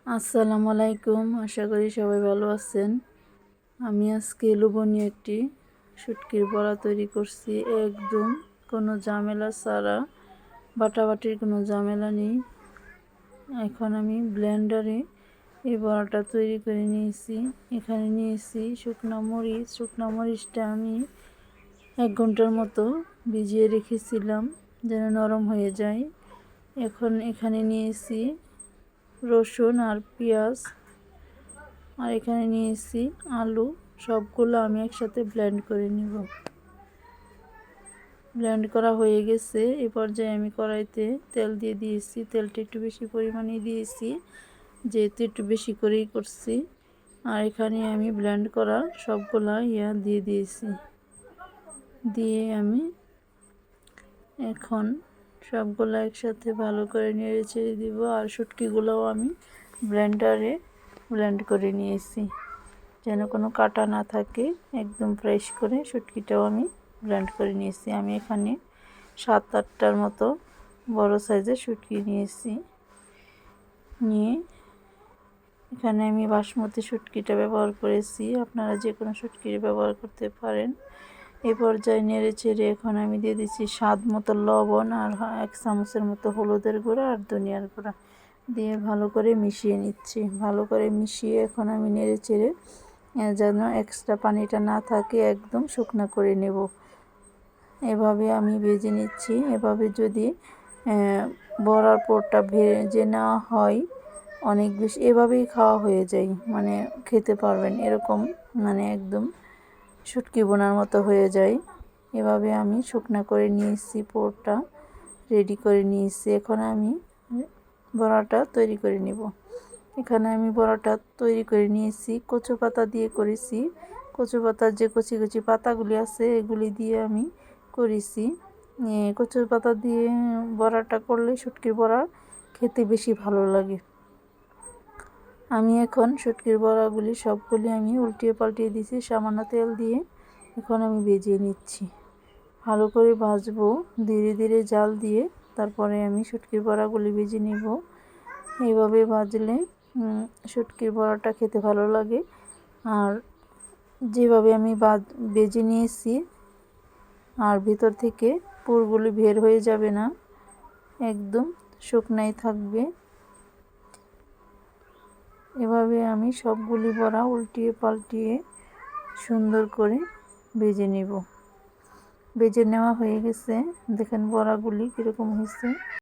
আসসালামু আলাইকুম, আশা করি সবাই ভালো আছেন। আমি আজকে লোভনীয় একটি শুটকির বড়া তৈরি করছি, একদম কোনো ঝামেলা ছাড়া, বাটাবাটির কোনো ঝামেলা নেই। এখন আমি ব্লেন্ডারে এই বড়াটা তৈরি করে নিয়েছি। এখানে নিয়েছি শুকনো মরিচটা আমি 1 ঘন্টার মতো ভিজিয়ে রেখেছিলাম যেন নরম হয়ে যায়। এখন এখানে নিয়েছি রসুন আর পেঁয়াজ, আর এখানে নিয়েছি আলু। সবগুলো আমি একসাথে ব্লেন্ড করে নিব। ব্লেন্ড করা হয়ে গেছে। এই পর্যায়ে আমি কড়াইতে তেল দিয়ে দিয়েছি। তেলটা একটু বেশি পরিমাণে দিয়েছি, যেহেতু একটু বেশি করেই করছি। আর এখানে আমি ব্লেন্ড করা সবগুলা দিয়ে দিয়েছি। দিয়ে আমি এখন সবগুলো একসাথে ভালো করে নেড়ে ছেড়ে দিব। আর শুটকিগুলোও আমি ব্লেন্ডারে ব্লেন্ড করে নিয়েছি যেন কোনো কাটা না থাকে। একদম ফ্রেশ করে শুটকিটাও আমি ব্লেন্ড করে নিয়েছি। আমি এখানে 7-8টার মতো বড় সাইজের শুটকি নিয়েছি। নিয়ে এখানে আমি বাসমতি শুটকিটা ব্যবহার করেছি, আপনারা যে কোনো শুটকির ব্যবহার করতে পারেন। এই পর্যায়ে নেড়ে চেড়ে এখন আমি দিয়ে দিচ্ছি স্বাদ মতো লবণ আর 1 চামচের মতো হলুদের গুঁড়া আর ধনিয়ার গুঁড়া দিয়ে ভালো করে মিশিয়ে নিচ্ছি। ভালো করে মিশিয়ে এখন আমি নেড়ে চেড়ে যেন এক্সট্রা পানিটা না থাকে একদম শুকনো করে নেব। এভাবে আমি ভেজে নিচ্ছি। এভাবে যদি বড়ার পুরটা ভেজে নেওয়া হয় অনেক বেশি, এভাবেই খাওয়া হয়ে যায়, মানে খেতে পারবেন এরকম, মানে একদম শুটকি বোনার মতো হয়ে যায়। এভাবে আমি শুকনো করে নিয়েছি, পুরটা রেডি করে নিয়েছি। এখন আমি বড়াটা তৈরি করে নেব। এখানে আমি বড়াটা তৈরি করে নিয়েছি, কচু পাতা দিয়ে করেছি। কচু পাতার যে কচি কচি পাতাগুলি আছে এগুলি দিয়ে আমি করেছি। কচু পাতা দিয়ে বড়াটা করলে শুটকির বড়া খেতে বেশি ভালো লাগে। আমি এখন শুটকির বড়াগুলি সবগুলি আমি উল্টিয়ে পাল্টিয়ে দিয়েছি সামান্য তেল দিয়ে। এখন আমি ভেজে নিচ্ছি, ভালো করে ভাজবো ধীরে ধীরে জাল দিয়ে। তারপরে আমি শুটকির বড়াগুলি ভেজে নিব। এইভাবে ভাজলে শুটকির বড়াটা খেতে ভালো লাগে। আর যেভাবে আমি ভেজে নিয়েছি, আর ভিতর থেকে পুরগুলি বের হয়ে যাবে না, একদম শুকনাই থাকবে। এভাবে আমি সবগুলি বড়া উল্টিয়ে পাল্টিয়ে সুন্দর করে ভেজে নেব। ভেজে নেওয়া হয়ে গেছে, দেখেন বড়াগুলি কীরকম হয়েছে।